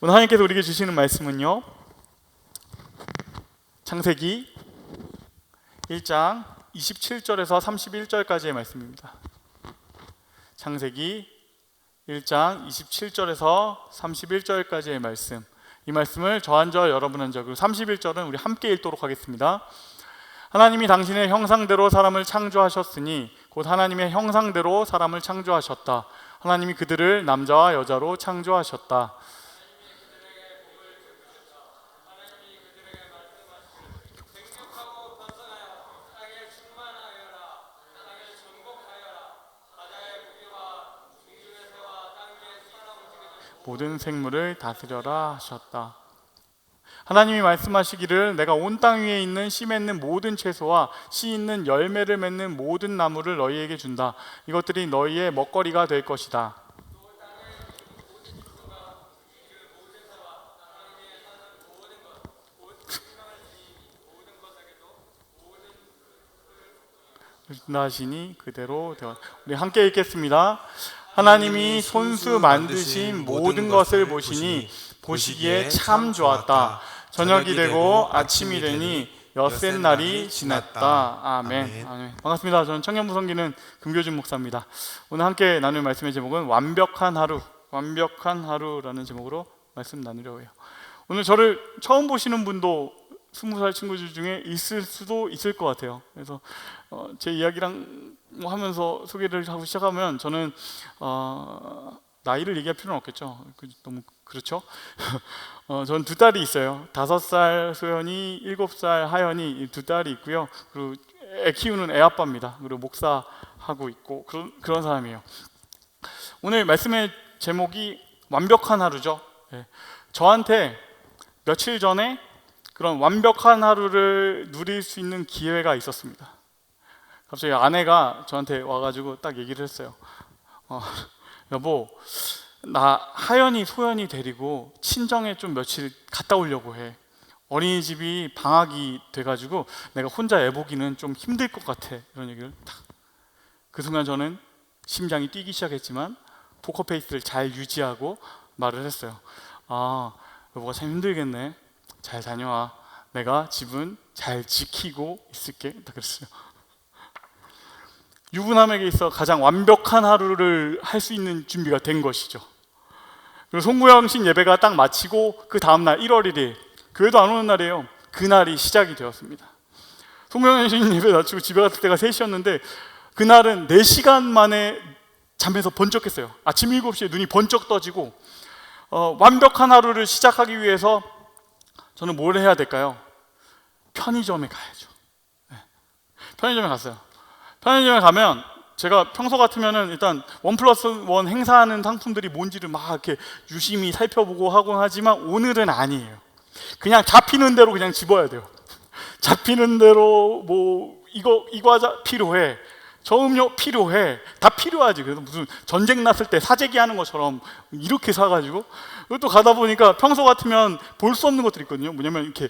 오늘 하나님께서 우리에게 주시는 말씀은요, 창세기 1장 27절에서 31절까지의 말씀입니다. 창세기 1장 27절에서 31절까지의 말씀, 이 말씀을 저 한 절 여러분 한 절, 그리고 31절은 우리 함께 읽도록 하겠습니다. 하나님이 당신의 형상대로 사람을 창조하셨으니 곧 하나님의 형상대로 사람을 창조하셨다. 하나님이 그들을 남자와 여자로 창조하셨다. 모든 생물을 다스려라 하셨다. 하나님이 말씀하시기를 내가 온 땅 위에 있는 씨 맺는 모든 채소와 씨 있는 열매를 맺는 모든 나무를 너희에게 준다. 이것들이 너희의 먹거리가 될 것이다. 하시니 그대로 되었다. 우리 함께 읽겠습니다. 하나님이 손수 만드신 모든 것을 보시니 보시기에 참 좋았다. 저녁이 되고 아침이 되니 엿새 날이 지났다. 아멘. 아멘. 반갑습니다. 저는 청년부 섬기는 금교준 목사입니다. 오늘 함께 나눌 말씀의 제목은 완벽한 하루, 완벽한 하루라는 제목으로 말씀 나누려고 해요. 오늘 저를 처음 보시는 분도 20살 친구들 중에 있을 수도 있을 것 같아요. 그래서 제 이야기랑 하면서 소개를 하고 시작하면 저는 나이를 얘기할 필요는 없겠죠. 너무 그렇죠? 저는 두 딸이 있어요. 5살 소연이, 7살 하연이, 두 딸이 있고요. 그리고 애 키우는 애 아빠입니다. 그리고 목사하고 있고 그런 사람이에요. 오늘 말씀의 제목이 완벽한 하루죠. 네. 저한테 며칠 전에 그런 완벽한 하루를 누릴 수 있는 기회가 있었습니다. 갑자기 아내가 저한테 와가지고 딱 얘기를 했어요. 여보, 나 하연이 소연이 데리고 친정에 좀 며칠 갔다 오려고 해. 어린이집이 방학이 돼가지고 내가 혼자 애 보기는 좀 힘들 것 같아. 이런 얘기를 딱. 그 순간 저는 심장이 뛰기 시작했지만 포커페이스를 잘 유지하고 말을 했어요. 여보가 참 힘들겠네. 잘 다녀와. 내가 집은 잘 지키고 있을게. 딱 그랬어요. 유부남에게 있어 가장 완벽한 하루를 할 수 있는 준비가 된 것이죠. 그리고 송구영신 예배가 딱 마치고 그 다음날 1월 1일 교회도 안 오는 날이에요. 그날이 시작이 되었습니다. 송구영신 예배 마치고 집에 갔을 때가 3시였는데 그날은 4시간 만에 잠에서 번쩍했어요. 아침 7시에 눈이 번쩍 떠지고 완벽한 하루를 시작하기 위해서 저는 뭘 해야 될까요? 편의점에 가야죠. 네. 편의점에 갔어요. 편의점에 가면 제가 평소 같으면은 일단 1+1 행사하는 상품들이 뭔지를 막 이렇게 유심히 살펴보고 하곤 하지만 오늘은 아니에요. 그냥 잡히는 대로 그냥 집어야 돼요. 잡히는 대로 뭐 이거 과자 필요해. 저 음료 필요해. 다 필요하지. 그래서 무슨 전쟁 났을 때 사재기 하는 것처럼 이렇게 사가지고 또 가다 보니까 평소 같으면 볼 수 없는 것들이 있거든요. 뭐냐면 이렇게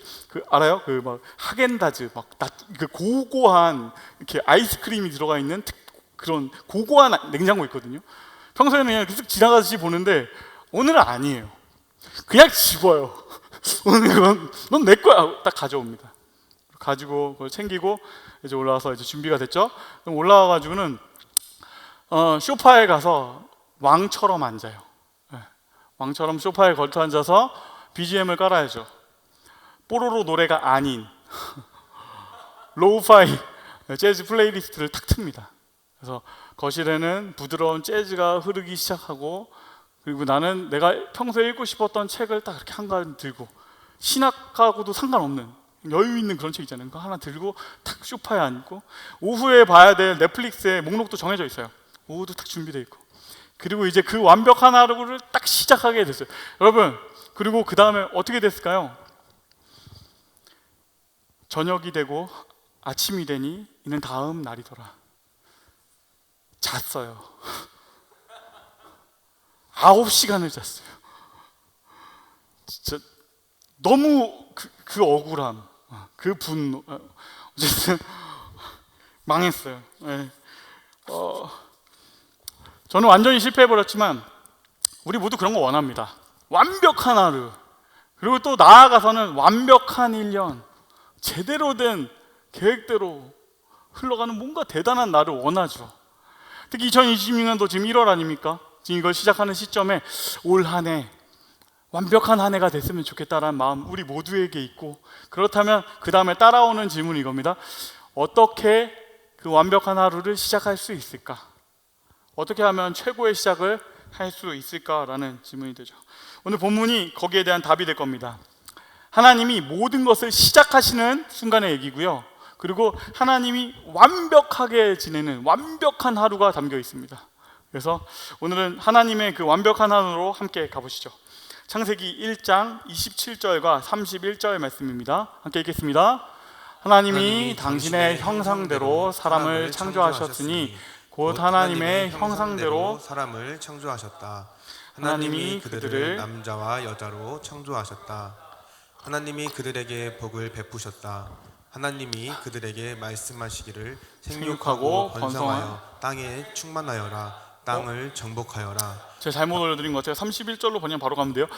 알아요? 막 하겐다즈 그 고고한 이렇게 아이스크림이 들어가 있는 그런 고고한 냉장고 있거든요. 평소에는 그냥 계속 지나가듯이 보는데 오늘은 아니에요. 그냥 집어요. 오늘 넌 내 거야. 딱 가져옵니다. 가지고 그걸 챙기고 이제 올라와서 이제 준비가 됐죠. 그럼 올라와가지고는 소파에 가서 왕처럼 앉아요. 네. 왕처럼 소파에 걸터 앉아서 BGM을 깔아야죠. 뽀로로 노래가 아닌 로우파이 재즈 플레이리스트를 탁 틉니다. 그래서 거실에는 부드러운 재즈가 흐르기 시작하고 그리고 나는 내가 평소에 읽고 싶었던 책을 딱 이렇게 한 권 들고 신학하고도 상관없는 여유 있는 그런 책 있잖아요. 그거 하나 들고 탁 소파에 앉고 오후에 봐야 될 넷플릭스의 목록도 정해져 있어요. 오후도 딱 준비되어 있고 그리고 이제 그 완벽한 하루를 딱 시작하게 됐어요. 여러분, 그리고 그 다음에 어떻게 됐을까요? 저녁이 되고 아침이 되니 이는 다음 날이더라. 잤어요. 9시간을 잤어요. 진짜 너무 그 억울함, 그 분노, 어쨌든 망했어요. 네. 저는 완전히 실패해버렸지만 우리 모두 그런 거 원합니다. 완벽한 하루, 그리고 또 나아가서는 완벽한 1년, 제대로 된 계획대로 흘러가는 뭔가 대단한 날을 원하죠. 특히 2026년도 지금 1월 아닙니까? 지금 이걸 시작하는 시점에 올 한 해 완벽한 한 해가 됐으면 좋겠다라는 마음 우리 모두에게 있고, 그렇다면 그 다음에 따라오는 질문이 이겁니다. 어떻게 그 완벽한 하루를 시작할 수 있을까? 어떻게 하면 최고의 시작을 할 수 있을까라는 질문이 되죠. 오늘 본문이 거기에 대한 답이 될 겁니다. 하나님이 모든 것을 시작하시는 순간의 얘기고요, 그리고 하나님이 완벽하게 지내는 완벽한 하루가 담겨 있습니다. 그래서 오늘은 하나님의 그 완벽한 하루로 함께 가보시죠. 창세기 1장 27절과 31절 말씀입니다. 함께 읽겠습니다. 하나님이 당신의 형상대로 사람을 창조하셨으니 곧 하나님의 형상대로 사람을 창조하셨다. 하나님이 그들을 남자와 여자로 창조하셨다. 하나님이 그들에게 복을 베푸셨다. 하나님이 그들에게 말씀하시기를 생육하고 번성하여 땅에 충만하여라. 땅을 정복하여라. 제가 잘못 올려드린 것 같아요. 31절로 번역 바로 가면 돼요.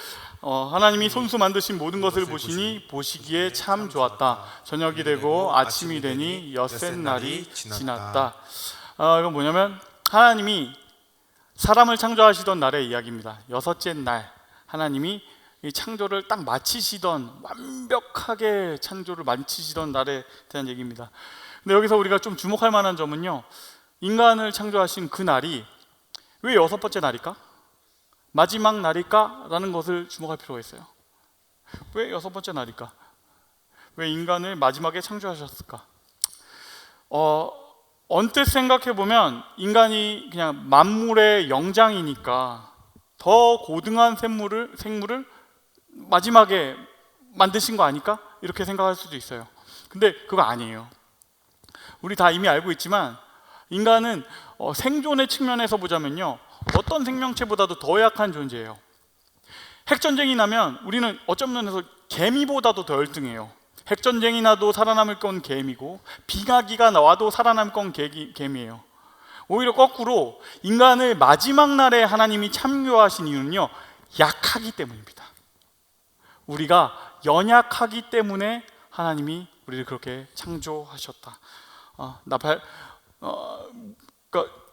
하나님이 손수 만드신 모든 것을 보시니 보시기에 참 좋았다. 저녁이 되고 아침이 되니 엿새 날이 지났다. 이건 뭐냐면 하나님이 사람을 창조하시던 날의 이야기입니다. 여섯째 날 하나님이 이 창조를 딱 마치시던, 완벽하게 창조를 마치시던 날에 대한 얘기입니다. 근데 여기서 우리가 좀 주목할 만한 점은요, 인간을 창조하신 그 날이 왜 여섯 번째 날일까? 마지막 날일까? 라는 것을 주목할 필요가 있어요. 왜 여섯 번째 날일까? 왜 인간을 마지막에 창조하셨을까? 언뜻 생각해보면 인간이 그냥 만물의 영장이니까 더 고등한 생물을 마지막에 만드신 거 아닐까? 이렇게 생각할 수도 있어요. 근데 그거 아니에요. 우리 다 이미 알고 있지만 인간은 생존의 측면에서 보자면요, 어떤 생명체보다도 더 약한 존재예요. 핵전쟁이 나면 우리는 어떤 면에서 개미보다도 더 열등해요. 핵전쟁이 나도 살아남을 건 개미고, 비가기가 나와도 살아남을 건 개미예요. 오히려 거꾸로 인간을 마지막 날에 하나님이 창조하신 이유는요, 약하기 때문입니다. 우리가 연약하기 때문에 하나님이 우리를 그렇게 창조하셨다. 그러니까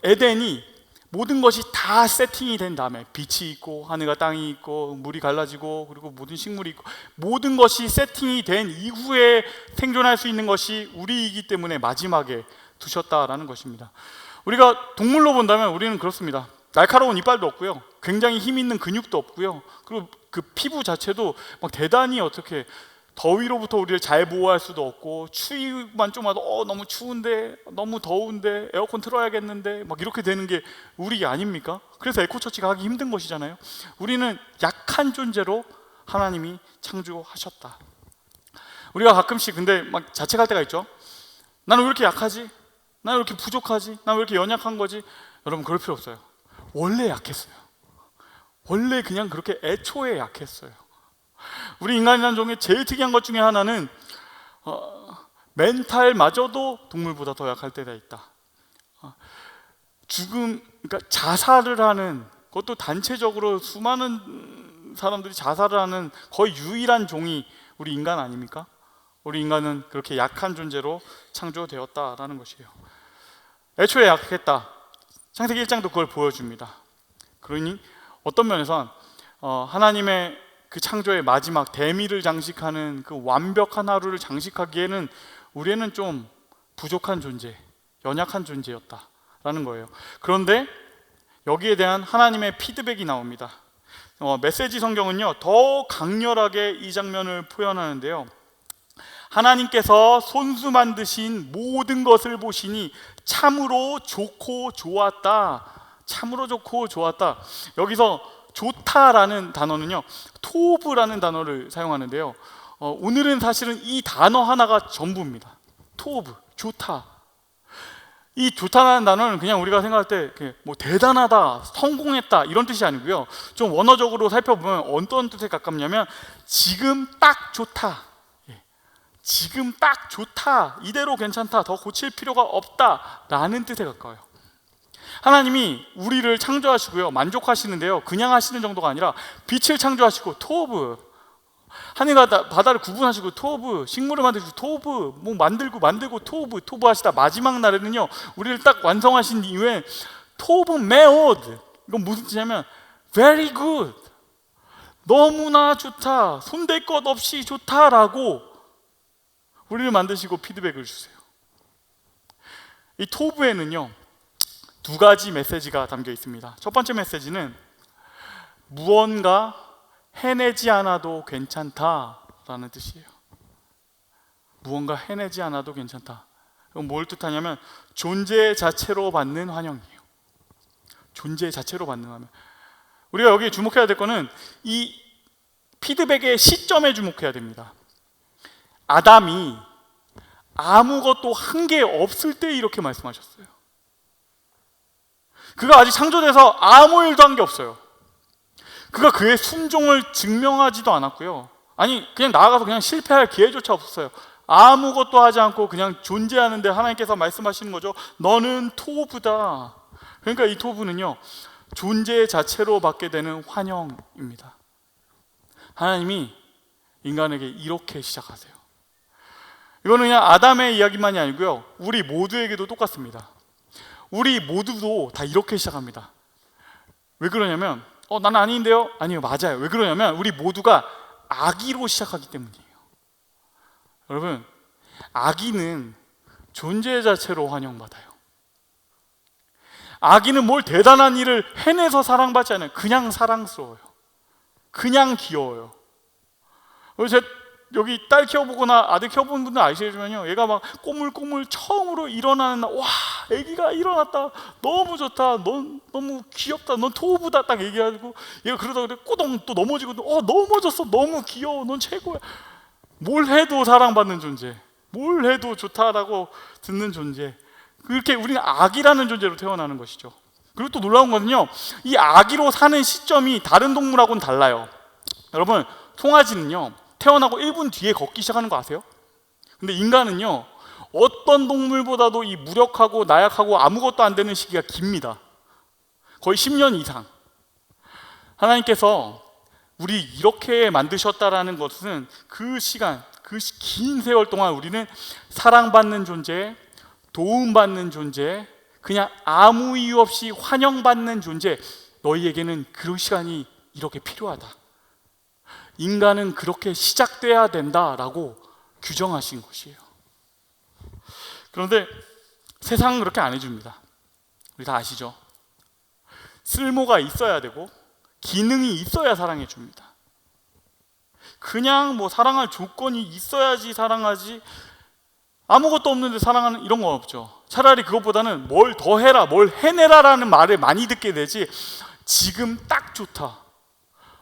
에덴이 모든 것이 다 세팅이 된 다음에, 빛이 있고 하늘과 땅이 있고 물이 갈라지고 그리고 모든 식물이 있고, 모든 것이 세팅이 된 이후에 생존할 수 있는 것이 우리이기 때문에 마지막에 두셨다라는 것입니다. 우리가 동물로 본다면 우리는 그렇습니다. 날카로운 이빨도 없고요, 굉장히 힘 있는 근육도 없고요, 그리고 그 피부 자체도 막 대단히 어떻게 더위로부터 우리를 잘 보호할 수도 없고, 추위만 좀 와도 너무 추운데, 너무 더운데, 에어컨 틀어야겠는데 막 이렇게 되는 게 우리 아닙니까? 그래서 에코처치가 하기 힘든 것이잖아요. 우리는 약한 존재로 하나님이 창조하셨다. 우리가 가끔씩 근데 막 자책할 때가 있죠. 나는 왜 이렇게 약하지? 나는 왜 이렇게 부족하지? 나는 왜 이렇게 연약한 거지? 여러분, 그럴 필요 없어요. 원래 약했어요. 원래 그냥 그렇게 애초에 약했어요. 우리 인간이라는 종의 제일 특이한 것 중에 하나는 멘탈마저도 동물보다 더 약할 때가 있다. 그러니까 자살을 하는, 그것도 단체적으로 수많은 사람들이 자살을 하는 거의 유일한 종이 우리 인간 아닙니까? 우리 인간은 그렇게 약한 존재로 창조되었다라는 것이에요. 애초에 약했다. 창세기 1장도 그걸 보여줍니다. 그러니 어떤 면에선 하나님의 그 창조의 마지막 대미를 장식하는 그 완벽한 하루를 장식하기에는 우리는 좀 부족한 존재, 연약한 존재였다라는 거예요. 그런데 여기에 대한 하나님의 피드백이 나옵니다. 메시지 성경은요, 더 강렬하게 이 장면을 표현하는데요, 하나님께서 손수 만드신 모든 것을 보시니 참으로 좋고 좋았다. 참으로 좋고 좋았다. 여기서 좋다라는 단어는요, 토브라는 단어를 사용하는데요, 오늘은 사실은 이 단어 하나가 전부입니다. 토브, 좋다. 이 좋다라는 단어는 그냥 우리가 생각할 때 뭐 대단하다, 성공했다 이런 뜻이 아니고요, 좀 원어적으로 살펴보면 어떤 뜻에 가깝냐면 지금 딱 좋다, 지금 딱 좋다, 이대로 괜찮다, 더 고칠 필요가 없다 라는 뜻에 가까워요. 하나님이 우리를 창조하시고요, 만족하시는데요, 그냥 하시는 정도가 아니라 빛을 창조하시고 토브, 하늘과 바다를 구분하시고 토브, 식물을 만드시고 토브, 뭐 만들고 토브 하시다 마지막 날에는요, 우리를 딱 완성하신 이후에 토브 메오드, 이건 무슨 뜻이냐면 very good, 너무나 좋다, 손댈 것 없이 좋다라고 우리를 만드시고 피드백을 주세요. 이 토브에는요, 두 가지 메시지가 담겨 있습니다. 첫 번째 메시지는 무언가 해내지 않아도 괜찮다라는 뜻이에요. 무언가 해내지 않아도 괜찮다. 그럼 뭘 뜻하냐면 존재 자체로 받는 환영이에요. 존재 자체로 받는 환영. 우리가 여기 주목해야 될 거는 이 피드백의 시점에 주목해야 됩니다. 아담이 아무것도 한 게 없을 때 이렇게 말씀하셨어요. 그가 아직 창조돼서 아무 일도 한 게 없어요. 그가 그의 순종을 증명하지도 않았고요, 아니 그냥 나아가서 그냥 실패할 기회조차 없었어요. 아무것도 하지 않고 그냥 존재하는데 하나님께서 말씀하시는 거죠. 너는 토부다. 그러니까 이 토부는요, 존재 자체로 받게 되는 환영입니다. 하나님이 인간에게 이렇게 시작하세요. 이거는 그냥 아담의 이야기만이 아니고요, 우리 모두에게도 똑같습니다. 우리 모두도 다 이렇게 시작합니다. 왜 그러냐면 나는 아닌데요? 아니요, 맞아요. 왜 그러냐면 우리 모두가 아기로 시작하기 때문이에요. 여러분, 아기는 존재 자체로 환영받아요. 아기는 뭘 대단한 일을 해내서 사랑받지 않아요. 그냥 사랑스러워요. 그냥 귀여워요. 제 여기 딸 키워보거나 아들 키워본 분들 아시겠지만요, 얘가 막 꼬물꼬물 처음으로 일어나는 날, 와, 애기가 일어났다, 너무 좋다, 넌 너무 귀엽다, 넌 토부다 딱 얘기하고, 얘가 그러다 그래 꼬동 또 넘어지고, 넘어졌어, 너무 귀여워, 넌 최고야. 뭘 해도 사랑받는 존재, 뭘 해도 좋다라고 듣는 존재, 그렇게 우리는 아기라는 존재로 태어나는 것이죠. 그리고 또 놀라운 거는요, 이 아기로 사는 시점이 다른 동물하고는 달라요. 여러분, 송아지는요 태어나고 1분 뒤에 걷기 시작하는 거 아세요? 근데 인간은요, 어떤 동물보다도 이 무력하고 나약하고 아무것도 안 되는 시기가 깁니다. 거의 10년 이상. 하나님께서 우리 이렇게 만드셨다라는 것은 그 시간, 그 긴 세월 동안 우리는 사랑받는 존재, 도움받는 존재, 그냥 아무 이유 없이 환영받는 존재, 너희에게는 그 시간이 이렇게 필요하다. 인간은 그렇게 시작돼야 된다라고 규정하신 것이에요. 그런데 세상은 그렇게 안 해줍니다. 우리 다 아시죠? 쓸모가 있어야 되고 기능이 있어야 사랑해 줍니다. 그냥 뭐 사랑할 조건이 있어야지 사랑하지, 아무것도 없는데 사랑하는 이런 건 없죠. 차라리 그것보다는 뭘 더 해라, 뭘 해내라라는 말을 많이 듣게 되지, 지금 딱 좋다,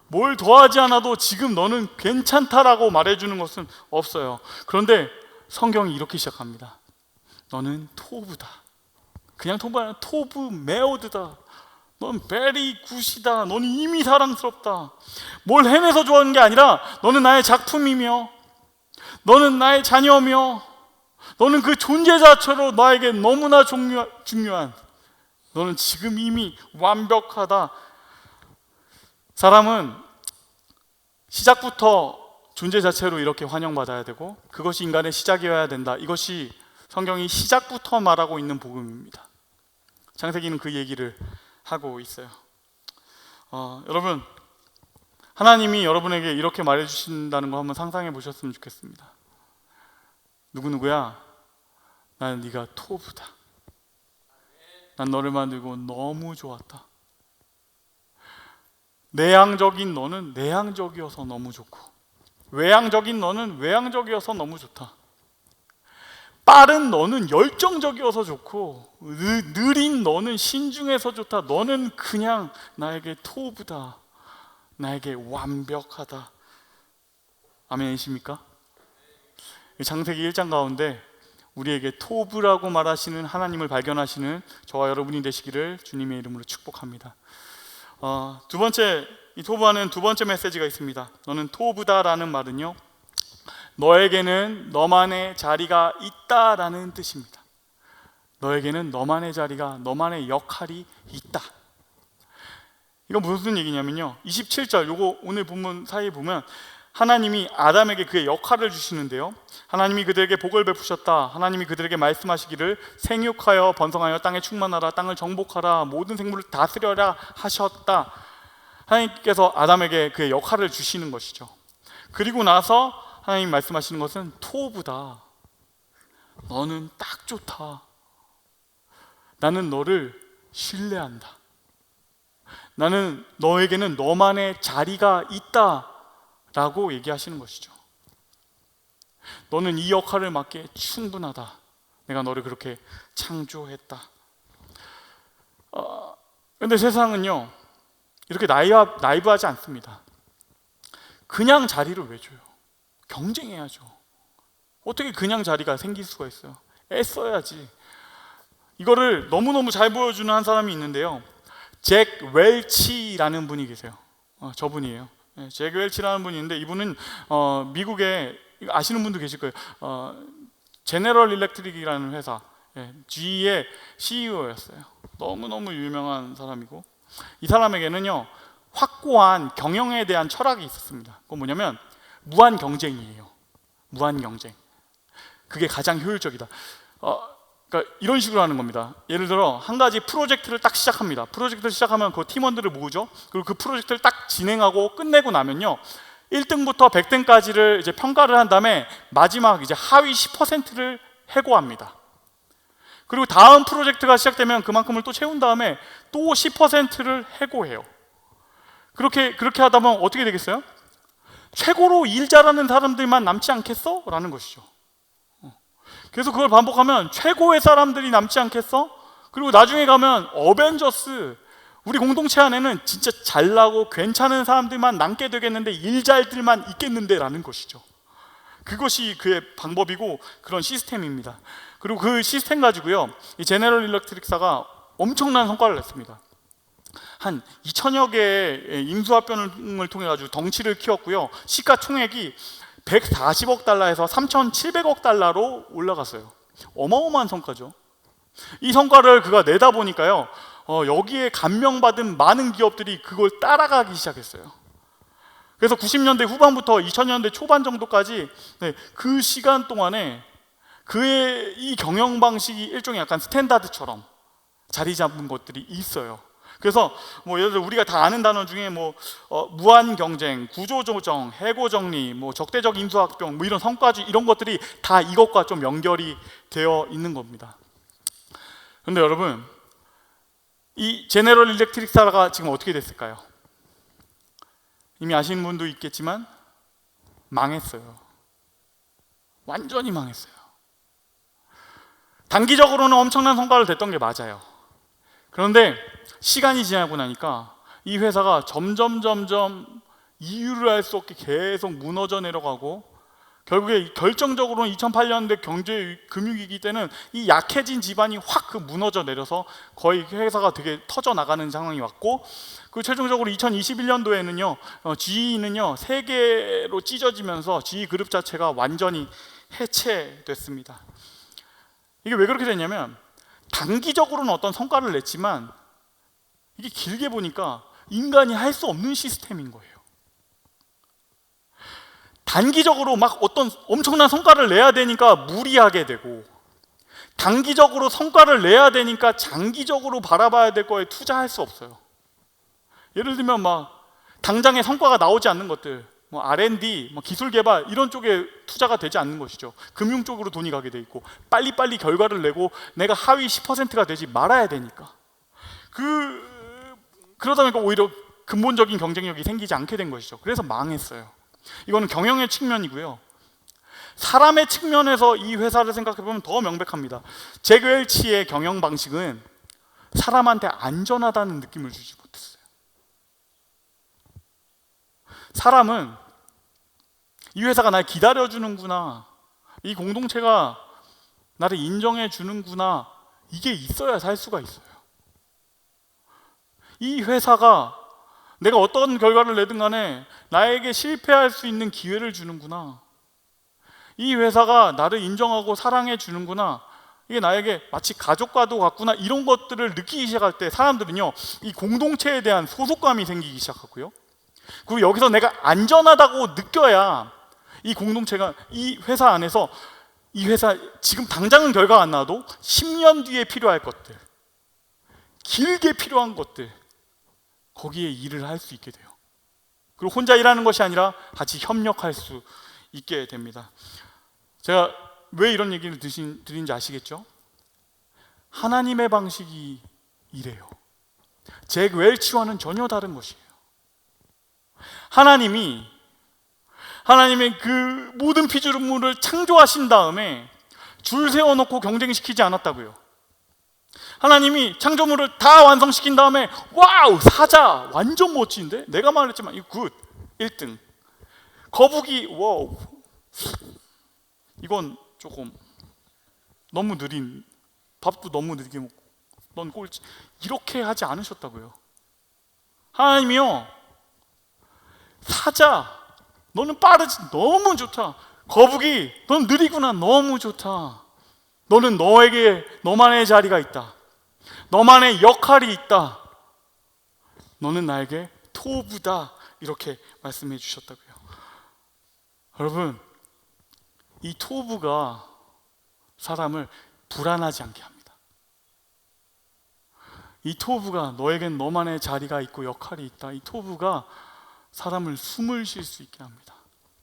뭘 더하지 않아도 지금 너는 괜찮다라고 말해주는 것은 없어요. 그런데 성경이 이렇게 시작합니다. 너는 토부다. 그냥 토부가 아니라 토부 메오드다. 넌 베리 굿이다. 너는 이미 사랑스럽다. 뭘 해내서 좋아하는 게 아니라 너는 나의 작품이며, 너는 나의 자녀며, 너는 그 존재 자체로 나에게 너무나 중요한, 너는 지금 이미 완벽하다. 사람은 시작부터 존재 자체로 이렇게 환영받아야 되고, 그것이 인간의 시작이어야 된다. 이것이 성경이 시작부터 말하고 있는 복음입니다. 창세기는 그 얘기를 하고 있어요. 여러분, 하나님이 여러분에게 이렇게 말해주신다는 거 한번 상상해 보셨으면 좋겠습니다. 누구누구야, 나는 네가 토부다. 난 너를 만들고 너무 좋았다. 내향적인 너는 내향적이어서 너무 좋고, 외향적인 너는 외향적이어서 너무 좋다. 빠른 너는 열정적이어서 좋고, 느린 너는 신중해서 좋다. 너는 그냥 나에게 토부다. 나에게 완벽하다. 아멘이십니까? 창세기 1장 가운데 우리에게 토부라고 말하시는 하나님을 발견하시는 저와 여러분이 되시기를 주님의 이름으로 축복합니다. 두 번째, 이 토부하는 두 번째 메시지가 있습니다. 너는 토부다라는 말은요, 너에게는 너만의 자리가 있다라는 뜻입니다. 너에게는 너만의 자리가, 너만의 역할이 있다. 이건 무슨 얘기냐면요, 27절 요거 오늘 본문 사이에 보면 하나님이 아담에게 그의 역할을 주시는데요, 하나님이 그들에게 복을 베푸셨다. 하나님이 그들에게 말씀하시기를 생육하여 번성하여 땅에 충만하라, 땅을 정복하라, 모든 생물을 다스려라 하셨다. 하나님께서 아담에게 그의 역할을 주시는 것이죠. 그리고 나서 하나님 말씀하시는 것은 토부다. 너는 딱 좋다. 나는 너를 신뢰한다. 나는 너에게는 너만의 자리가 있다 라고 얘기하시는 것이죠. 너는 이 역할을 맡기에 충분하다. 내가 너를 그렇게 창조했다. 근데 세상은요 이렇게 나이브하지 않습니다. 그냥 자리를 왜 줘요? 경쟁해야죠. 어떻게 그냥 자리가 생길 수가 있어요? 애써야지. 이거를 너무너무 잘 보여주는 한 사람이 있는데요, 잭 웰치라는 분이 계세요. 저분이에요. 잭 웰치라는 분이 있는데, 이분은 미국에 아시는 분도 계실 거예요. 제너럴 일렉트릭이라는 회사, GE의 CEO였어요. 너무너무 유명한 사람이고, 이 사람에게는요 확고한 경영에 대한 철학이 있었습니다. 그건 뭐냐면 무한 경쟁이에요. 무한 경쟁. 그게 가장 효율적이다. 그러니까 이런 식으로 하는 겁니다. 예를 들어 한 가지 프로젝트를 딱 시작합니다. 프로젝트를 시작하면 그 팀원들을 모으죠. 그리고 그 프로젝트를 딱 진행하고 끝내고 나면요, 1등부터 100등까지를 이제 평가를 한 다음에 마지막 이제 하위 10%를 해고합니다. 그리고 다음 프로젝트가 시작되면 그만큼을 또 채운 다음에 또 10%를 해고해요. 그렇게 하다 보면 어떻게 되겠어요? 최고로 일 잘하는 사람들만 남지 않겠어? 라는 것이죠. 그래서 그걸 반복하면 최고의 사람들이 남지 않겠어? 그리고 나중에 가면 어벤져스, 우리 공동체 안에는 진짜 잘나고 괜찮은 사람들만 남게 되겠는데 일잘들만 있겠는데 라는 것이죠. 그것이 그의 방법이고 그런 시스템입니다. 그리고 그 시스템 가지고요, 이 제너럴 일렉트릭사가 엄청난 성과를 냈습니다. 한 2천여 개의 인수합병을 통해 가지고 덩치를 키웠고요, 시가총액이 140억 달러에서 3,700억 달러로 올라갔어요. 어마어마한 성과죠. 이 성과를 그가 내다 보니까요, 여기에 감명받은 많은 기업들이 그걸 따라가기 시작했어요. 그래서 90년대 후반부터 2000년대 초반 정도까지 그 시간 동안에 그의 이 경영 방식이 일종의 약간 스탠다드처럼 자리 잡은 것들이 있어요. 그래서 뭐 예를 들어 우리가 다 아는 단어 중에 무한 경쟁, 구조 조정, 해고 정리, 적대적 인수합병, 이런 성과주의, 이런 것들이 다 이것과 좀 연결이 되어 있는 겁니다. 그런데 여러분, 이 제너럴 일렉트릭사가 지금 어떻게 됐을까요? 이미 아시는 분도 있겠지만 망했어요. 완전히 망했어요. 단기적으로는 엄청난 성과를 냈던 게 맞아요. 그런데 시간이 지나고 나니까 이 회사가 점점 이유를 알 수 없게 계속 무너져 내려가고, 결국에 결정적으로는 2008년대 경제 금융위기 때는 이 약해진 지반이 확 무너져 내려서 거의 회사가 되게 터져 나가는 상황이 왔고, 그 최종적으로 2021년도에는요 GE는요 3개로 찢어지면서 GE 그룹 자체가 완전히 해체됐습니다. 이게 왜 그렇게 됐냐면, 단기적으로는 어떤 성과를 냈지만 이게 길게 보니까 인간이 할 수 없는 시스템인 거예요. 단기적으로 막 어떤 엄청난 성과를 내야 되니까 무리하게 되고, 단기적으로 성과를 내야 되니까 장기적으로 바라봐야 될 거에 투자할 수 없어요. 예를 들면 당장에 성과가 나오지 않는 것들, R&D, 기술 개발 이런 쪽에 투자가 되지 않는 것이죠. 금융 쪽으로 돈이 가게 돼 있고, 빨리빨리 결과를 내고 내가 하위 10%가 되지 말아야 되니까. 그러다 보니까 오히려 근본적인 경쟁력이 생기지 않게 된 것이죠. 그래서 망했어요. 이거는 경영의 측면이고요. 사람의 측면에서 이 회사를 생각해 보면 더 명백합니다. 잭 웰치의 경영 방식은 사람한테 안전하다는 느낌을 주지 못했어요. 사람은 이 회사가 날 기다려주는구나, 이 공동체가 나를 인정해 주는구나, 이게 있어야 살 수가 있어요. 이 회사가 내가 어떤 결과를 내든 간에 나에게 실패할 수 있는 기회를 주는구나, 이 회사가 나를 인정하고 사랑해 주는구나, 이게 나에게 마치 가족과도 같구나, 이런 것들을 느끼기 시작할 때 사람들은요, 이 공동체에 대한 소속감이 생기기 시작하고요, 그리고 여기서 내가 안전하다고 느껴야 이 공동체가, 이 회사 안에서, 이 회사 지금 당장은 결과가 안 나와도 10년 뒤에 필요할 것들, 길게 필요한 것들, 거기에 일을 할 수 있게 돼요. 그리고 혼자 일하는 것이 아니라 같이 협력할 수 있게 됩니다. 제가 왜 이런 얘기를 드린지 아시겠죠? 하나님의 방식이 이래요. 잭 웰치와는 전혀 다른 것이에요. 하나님이 그 모든 피조물을 창조하신 다음에 줄 세워놓고 경쟁시키지 않았다고요. 하나님이 창조물을 다 완성시킨 다음에 와우, 사자 완전 멋진데? 내가 말했지만 이거 굿 1등. 거북이 와우, 이건 조금 너무 느린, 밥도 너무 느리게 먹고 넌 꼴찌, 이렇게 하지 않으셨다고요. 하나님이요, 사자 너는 빠르지, 너무 좋다. 거북이 넌 느리구나, 너무 좋다. 너는 너만의 자리가 있다. 너만의 역할이 있다. 너는 나에게 토부다. 이렇게 말씀해 주셨다고요. 여러분, 이 토부가 사람을 불안하지 않게 합니다. 이 토부가, 너에겐 너만의 자리가 있고 역할이 있다, 이 토부가 사람을 숨을 쉴 수 있게 합니다.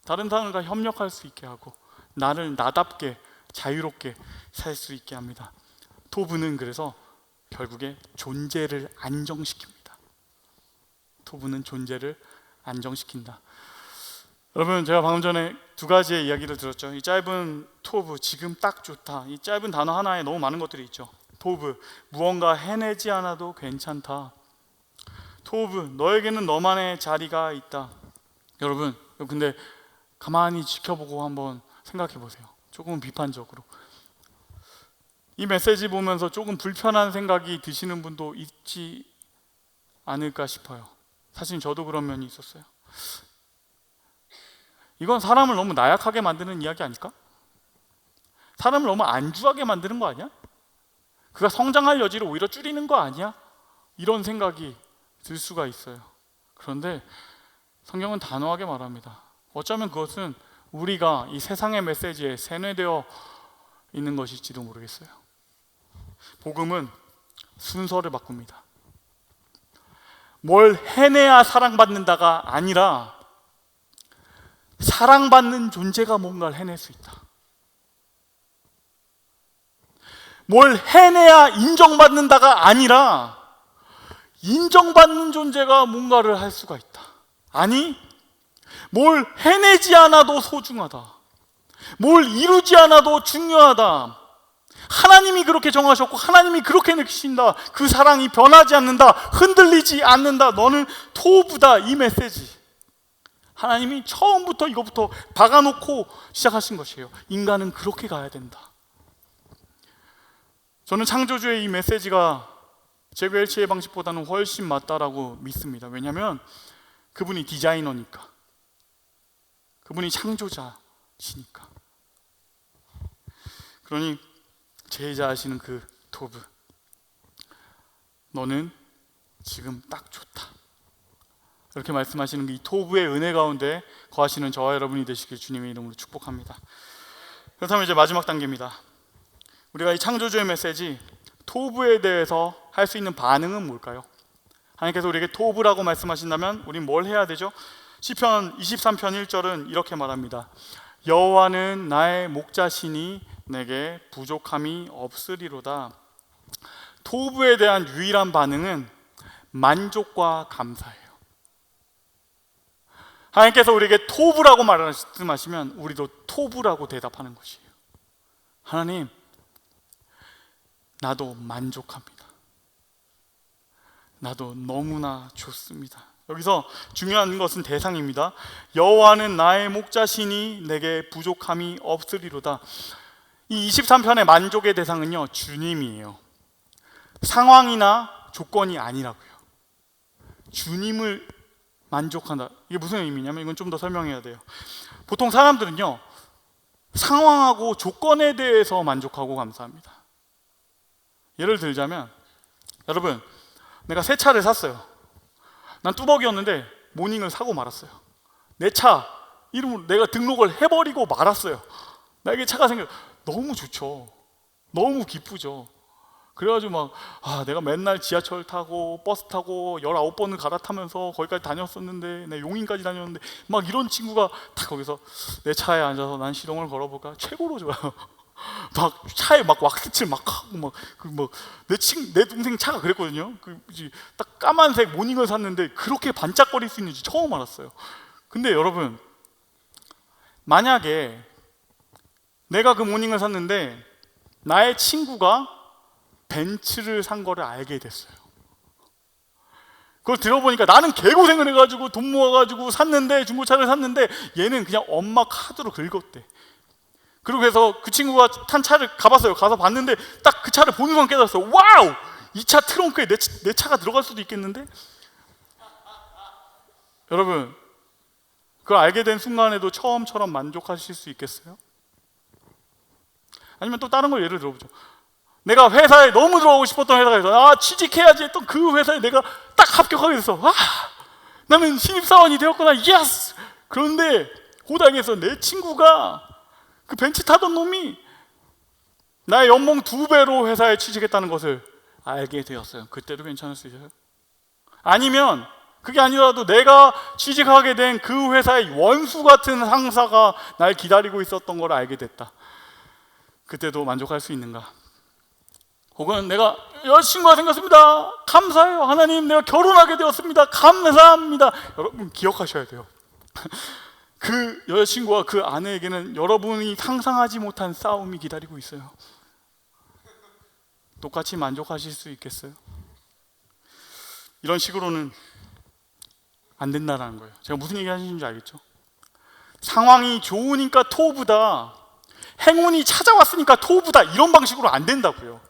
다른 사람과 협력할 수 있게 하고 나를 나답게 자유롭게 살 수 있게 합니다. 토부는 그래서 결국에 존재를 안정시킵니다. 토부는 존재를 안정시킨다. 여러분, 제가 방금 전에 두 가지의 이야기를 들었죠. 이 짧은 토부, 지금 딱 좋다. 이 짧은 단어 하나에 너무 많은 것들이 있죠. 토부, 무언가 해내지 않아도 괜찮다. 토부, 너에게는 너만의 자리가 있다. 여러분, 근데 가만히 지켜보고 한번 생각해 보세요. 조금 비판적으로. 이 메시지 보면서 조금 불편한 생각이 드시는 분도 있지 않을까 싶어요. 사실 저도 그런 면이 있었어요. 이건 사람을 너무 나약하게 만드는 이야기 아닐까? 사람을 너무 안주하게 만드는 거 아니야? 그가 성장할 여지를 오히려 줄이는 거 아니야? 이런 생각이 들 수가 있어요. 그런데 성경은 단호하게 말합니다. 어쩌면 그것은 우리가 이 세상의 메시지에 세뇌되어 있는 것일지도 모르겠어요. 복음은 순서를 바꿉니다. 뭘 해내야 사랑받는다가 아니라 사랑받는 존재가 뭔가를 해낼 수 있다. 뭘 해내야 인정받는다가 아니라 인정받는 존재가 뭔가를 할 수가 있다. 아니, 뭘 해내지 않아도 소중하다. 뭘 이루지 않아도 중요하다. 하나님이 그렇게 정하셨고 하나님이 그렇게 느끼신다. 그 사랑이 변하지 않는다. 흔들리지 않는다. 너는 토부다. 이 메시지, 하나님이 처음부터 이것부터 박아놓고 시작하신 것이에요. 인간은 그렇게 가야 된다. 저는 창조주의 이 메시지가 잭 웰치의 방식보다는 훨씬 맞다라고 믿습니다. 왜냐하면 그분이 디자이너니까, 그분이 창조자시니까. 그러니 제자하시는 그 토브, 너는 지금 딱 좋다, 이렇게 말씀하시는 이 토부의 은혜 가운데 거하시는 저와 여러분이 되시길 주님의 이름으로 축복합니다. 그렇다면 이제 마지막 단계입니다. 우리가 이 창조주의 메시지 토부에 대해서 할 수 있는 반응은 뭘까요? 하나님께서 우리에게 토부라고 말씀하신다면 우린 뭘 해야 되죠? 시편 23편 1절은 이렇게 말합니다. 여호와는 나의 목자시니 내게 부족함이 없으리로다. 토부에 대한 유일한 반응은 만족과 감사예요. 하나님께서 우리에게 토부라고 말씀하시면 우리도 토부라고 대답하는 것이에요. 하나님, 나도 만족합니다. 나도 너무나 좋습니다. 여기서 중요한 것은 대상입니다. 여호와는 나의 목자시니 내게 부족함이 없으리로다. 이 23편의 만족의 대상은요, 주님이에요. 상황이나 조건이 아니라고요. 주님을 만족한다. 이게 무슨 의미냐면, 이건 좀 더 설명해야 돼요. 보통 사람들은요, 상황하고 조건에 대해서 만족하고 감사합니다. 예를 들자면, 여러분, 내가 새 차를 샀어요. 난 뚜벅이었는데 모닝을 사고 말았어요. 내 차 이름으로 내가 등록을 해버리고 말았어요. 나에게 차가 생겨. 너무 좋죠. 너무 기쁘죠. 그래가지고 내가 맨날 지하철 타고 버스 타고 19번을 갈아타면서 거기까지 다녔었는데, 내 용인까지 다녔는데, 막 이런 친구가 다 거기서 내 차에 앉아서 난 시동을 걸어볼까? 최고로 좋아요. 막 차에 막 왁스칠 막 하고 내 동생 차가 그랬거든요. 딱 까만색 모닝을 샀는데 그렇게 반짝거릴 수 있는지 처음 알았어요. 근데 여러분, 만약에 내가 그 모닝을 샀는데 나의 친구가 벤츠를 산 거를 알게 됐어요. 그걸 들어보니까 나는 개고생을 해가지고 돈 모아가지고 샀는데, 중고차를 샀는데 얘는 그냥 엄마 카드로 긁었대. 그리고 해서 그 친구가 탄 차를 가봤어요. 가서 봤는데 딱 그 차를 보는 순간 깨달았어요. 와우! 이 차 트렁크에 내 차가 들어갈 수도 있겠는데? 여러분, 그걸 알게 된 순간에도 처음처럼 만족하실 수 있겠어요? 아니면 또 다른 걸 예를 들어보죠. 내가 회사에 너무 들어가고 싶었던 회사가 있어. 취직해야지 했던 그 회사에 내가 딱 합격하게 됐어. 나는 신입사원이 되었구나. 예스! 그런데 호당에서 내 친구가 그 벤츠 타던 놈이 나의 연봉 2배로 회사에 취직했다는 것을 알게 되었어요. 그때도 괜찮을 수 있어요? 아니면 그게 아니라도 내가 취직하게 된 그 회사의 원수 같은 상사가 날 기다리고 있었던 걸 알게 됐다. 그때도 만족할 수 있는가? 혹은 내가 여자친구가 생겼습니다. 감사해요. 하나님, 내가 결혼하게 되었습니다. 감사합니다. 여러분 기억하셔야 돼요. 그 여자친구와 그 아내에게는 여러분이 상상하지 못한 싸움이 기다리고 있어요. 똑같이 만족하실 수 있겠어요? 이런 식으로는 안 된다는 거예요. 제가 무슨 얘기 하시는지 알겠죠? 상황이 좋으니까 토부다, 행운이 찾아왔으니까 토부다, 이런 방식으로 안 된다고요.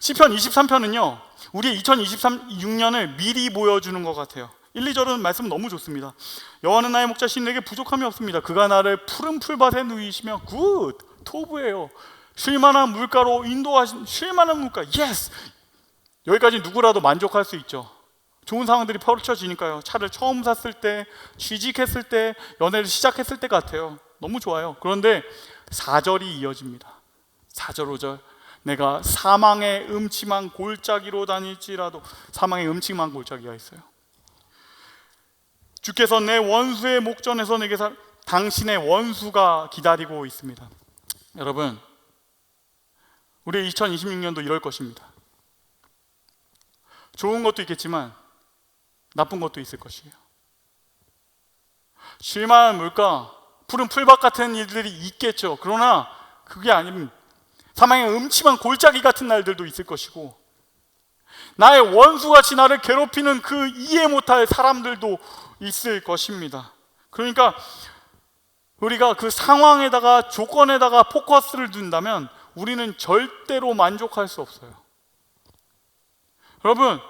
시편 23편은요 우리의 2026년을 미리 보여주는 것 같아요. 1, 2절은 말씀 너무 좋습니다. 여호와는 나의 목자시니 내게 부족함이 없습니다. 그가 나를 푸른 풀밭에 누이시며 굿! 토부예요. 쉴만한 물가로 인도하신, 쉴만한 물가, 예스! 여기까지 누구라도 만족할 수 있죠. 좋은 상황들이 펼쳐지니까요. 차를 처음 샀을 때, 취직했을 때, 연애를 시작했을 때 같아요. 너무 좋아요. 그런데 4절이 이어집니다. 4절, 5절. 내가 사망의 음침한 골짜기로 다닐지라도, 사망의 음침한 골짜기가 있어요. 주께서 내 원수의 목전에서 내게 당신의 원수가 기다리고 있습니다. 여러분, 우리 2026년도 이럴 것입니다. 좋은 것도 있겠지만 나쁜 것도 있을 것이에요. 쉴만한 물가, 푸른 풀밭 같은 일들이 있겠죠. 그러나 그게 아니면 사망의 음침한 골짜기 같은 날들도 있을 것이고, 나의 원수같이 나를 괴롭히는 그 이해 못할 사람들도 있을 것입니다. 그러니까 우리가 그 상황에다가, 조건에다가 포커스를 둔다면 우리는 절대로 만족할 수 없어요. 여러분,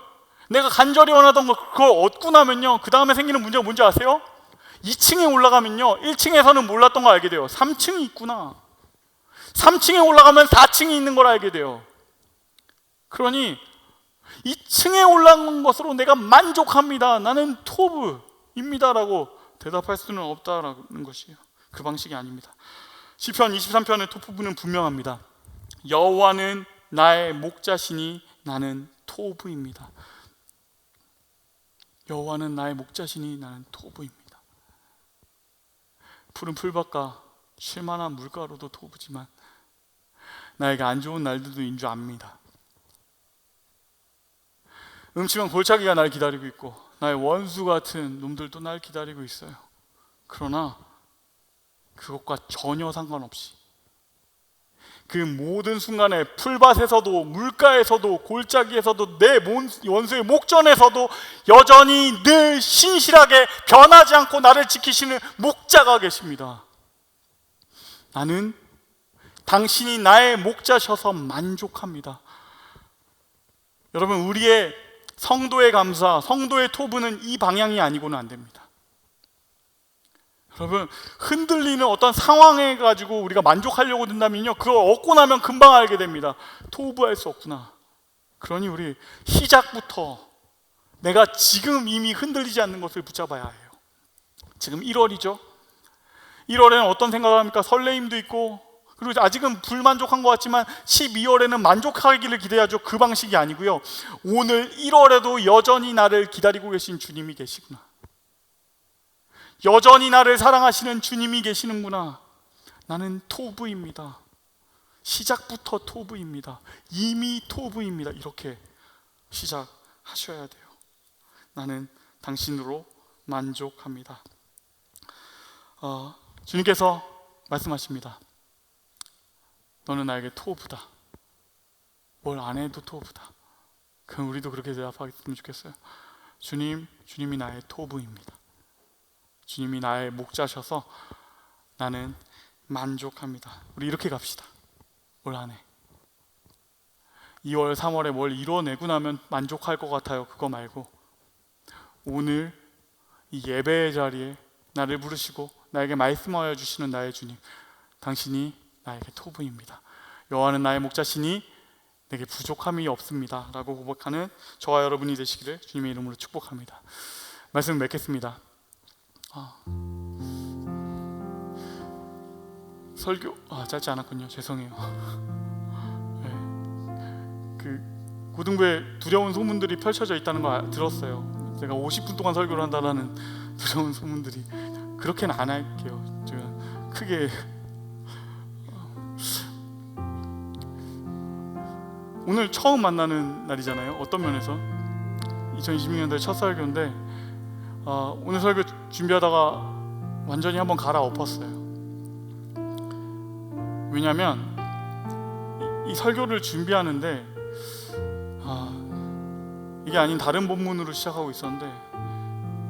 내가 간절히 원하던 거 그걸 얻고 나면요, 그 다음에 생기는 문제가 뭔지 아세요? 2층에 올라가면요 1층에서는 몰랐던 걸 알게 돼요. 3층이 있구나. 3층에 올라가면 4층이 있는 걸 알게 돼요. 그러니 2층에 올라간 것으로 내가 만족합니다, 나는 토브입니다 라고 대답할 수는 없다라는 것이에요. 그 방식이 아닙니다. 시편 23편의 토부는 분명합니다. 여호와는 나의 목자시니 나는 토부입니다. 여호와는 나의 목자시니 나는 토부입니다. 푸른 풀밭과 쉴만한 물가로도 토부지만 나에게 안 좋은 날들도 있는 줄 압니다. 음침한 골짜기가 날 기다리고 있고 나의 원수 같은 놈들도 날 기다리고 있어요. 그러나 그것과 전혀 상관없이 그 모든 순간에 풀밭에서도 물가에서도 골짜기에서도 내 원수의 목전에서도 여전히 늘 신실하게 변하지 않고 나를 지키시는 목자가 계십니다. 나는 당신이 나의 목자셔서 만족합니다. 여러분, 우리의 성도의 감사, 성도의 토부는 이 방향이 아니고는 안 됩니다. 여러분, 흔들리는 어떤 상황에 가지고 우리가 만족하려고 든다면요, 그걸 얻고 나면 금방 알게 됩니다. 토부할 수 없구나. 그러니 우리 시작부터 내가 지금 이미 흔들리지 않는 것을 붙잡아야 해요. 지금 1월이죠. 1월에는 어떤 생각을 합니까? 설레임도 있고, 그리고 아직은 불만족한 것 같지만 12월에는 만족하기를 기대하죠. 그 방식이 아니고요, 오늘 1월에도 여전히 나를 기다리고 계신 주님이 계시구나. 여전히 나를 사랑하시는 주님이 계시는구나. 나는 토부입니다. 시작부터 토부입니다. 이미 토부입니다. 이렇게 시작하셔야 돼요. 나는 당신으로 만족합니다. 주님께서 말씀하십니다. 너는 나에게 토부다. 뭘 안 해도 토부다. 그럼 우리도 그렇게 대답하겠으면 좋겠어요. 주님이 나의 토부입니다. 주님이 나의 목자셔서 나는 만족합니다. 우리 이렇게 갑시다. 올 한 해 2월, 3월에 뭘 이뤄내고 나면 만족할 것 같아요. 그거 말고 오늘 이 예배의 자리에 나를 부르시고 나에게 말씀하여 주시는 나의 주님, 당신이 나에게 토부입니다. 여호와는 나의 목자시니 내게 부족함이 없습니다 라고 고백하는 저와 여러분이 되시기를 주님의 이름으로 축복합니다. 말씀을 맺겠습니다. 설교 짧지 않았군요. 죄송해요. 네. 그 고등부에 두려운 소문들이 펼쳐져 있다는 거 들었어요. 제가 50분 동안 설교를 한다라는 두려운 소문들이. 그렇게는 안 할게요. 제가 크게 오늘 처음 만나는 날이잖아요. 어떤 면에서 2026년도에 첫 설교인데 오늘 설교 준비하다가 완전히 한번 갈아엎었어요. 왜냐하면 이 설교를 준비하는데 이게 아닌 다른 본문으로 시작하고 있었는데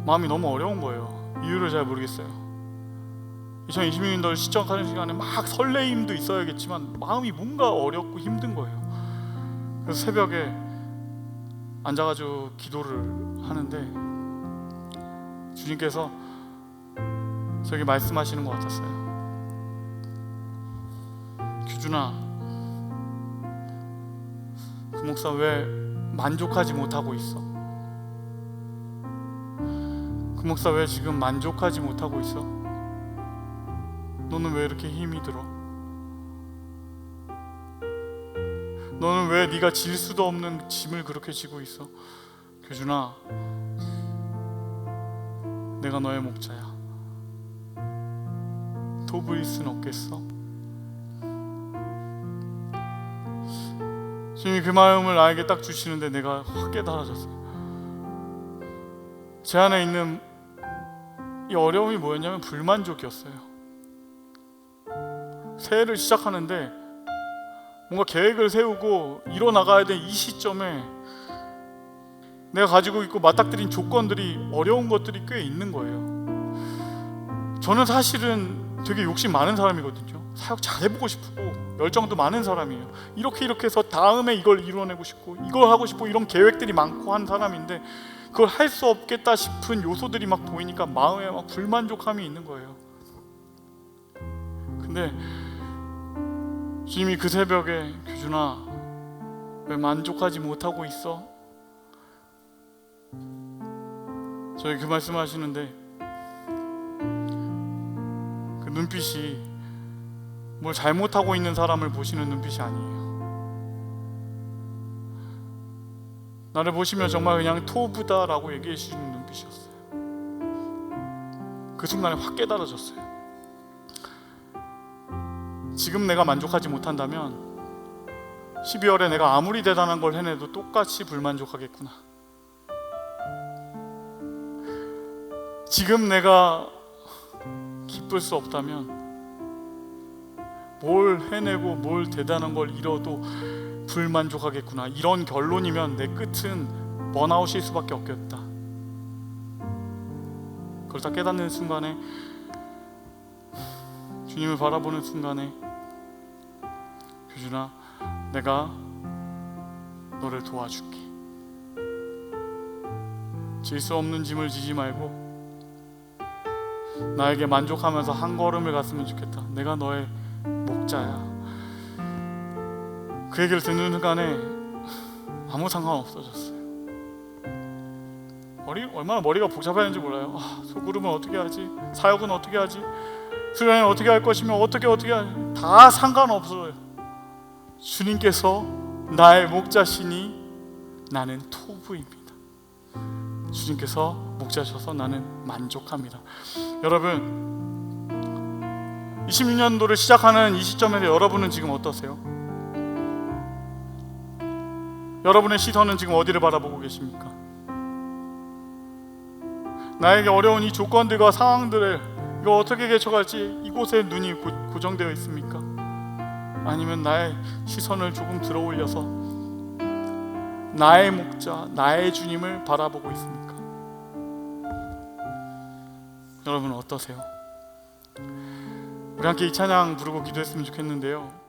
마음이 너무 어려운 거예요. 이유를 잘 모르겠어요. 2026년도를 시작하는 시간에 막 설레임도 있어야겠지만 마음이 뭔가 어렵고 힘든 거예요. 그래서 새벽에 앉아가지고 기도를 하는데 주님께서 저에게 말씀하시는 것 같았어요. 규준아, 그 목사 왜 만족하지 못하고 있어? 그 목사 왜 지금 만족하지 못하고 있어? 너는 왜 이렇게 힘이 들어? 너는 왜 네가 질 수도 없는 짐을 그렇게 지고 있어? 규준아, 내가 너의 목자야. 토부일 순 없겠어? 주님이 그 마음을 나에게 딱 주시는데 내가 확 깨달아졌어요. 제 안에 있는 이 어려움이 뭐였냐면 불만족이었어요. 새해를 시작하는데 뭔가 계획을 세우고 이뤄나가야 될 이 시점에 내가 가지고 있고 맞닥뜨린 조건들이 어려운 것들이 꽤 있는 거예요. 저는 사실은 되게 욕심 많은 사람이거든요. 사역 잘해보고 싶고 열정도 많은 사람이에요. 이렇게 해서 다음에 이걸 이뤄내고 싶고 이걸 하고 싶고 이런 계획들이 많고 한 사람인데 그걸 할 수 없겠다 싶은 요소들이 막 보이니까 마음에 막 불만족함이 있는 거예요. 근데 주님이 그 새벽에 규준아, 왜 만족하지 못하고 있어? 저희 그 말씀하시는데 그 눈빛이 뭘 잘못하고 있는 사람을 보시는 눈빛이 아니에요. 나를 보시면 정말 그냥 토부다라고 얘기해 주시는 눈빛이었어요. 그 순간에 확 깨달아졌어요. 지금 내가 만족하지 못한다면 12월에 내가 아무리 대단한 걸 해내도 똑같이 불만족하겠구나. 지금 내가 기쁠 수 없다면 뭘 해내고 뭘 대단한 걸 이뤄도 불만족하겠구나. 이런 결론이면 내 끝은 번아웃일 수밖에 없겠다. 그걸 다 깨닫는 순간에, 주님을 바라보는 순간에 규준아, 내가 너를 도와줄게. 질 수 없는 짐을 지지 말고 나에게 만족하면서 한 걸음을 갔으면 좋겠다. 내가 너의 목자야. 그 얘기를 듣는 순간에 아무 상관 없어졌어요. 얼마나 머리가 복잡했는지 몰라요. 소그룹은 어떻게 하지? 사역은 어떻게 하지? 수련회는 어떻게 할 것이며 어떻게 하지? 다 상관없어요. 주님께서 나의 목자시니 나는 토부입니다. 주님께서 목자셔서 나는 만족합니다. 여러분, 26년도를 시작하는 이 시점에서 여러분은 지금 어떠세요? 여러분의 시선은 지금 어디를 바라보고 계십니까? 나에게 어려운 이 조건들과 상황들을 이거 어떻게 개척할지 이곳에 눈이 고정되어 있습니까? 아니면 나의 시선을 조금 들어 올려서 나의 목자, 나의 주님을 바라보고 있습니까? 여러분 어떠세요? 우리 함께 이 찬양 부르고 기도했으면 좋겠는데요.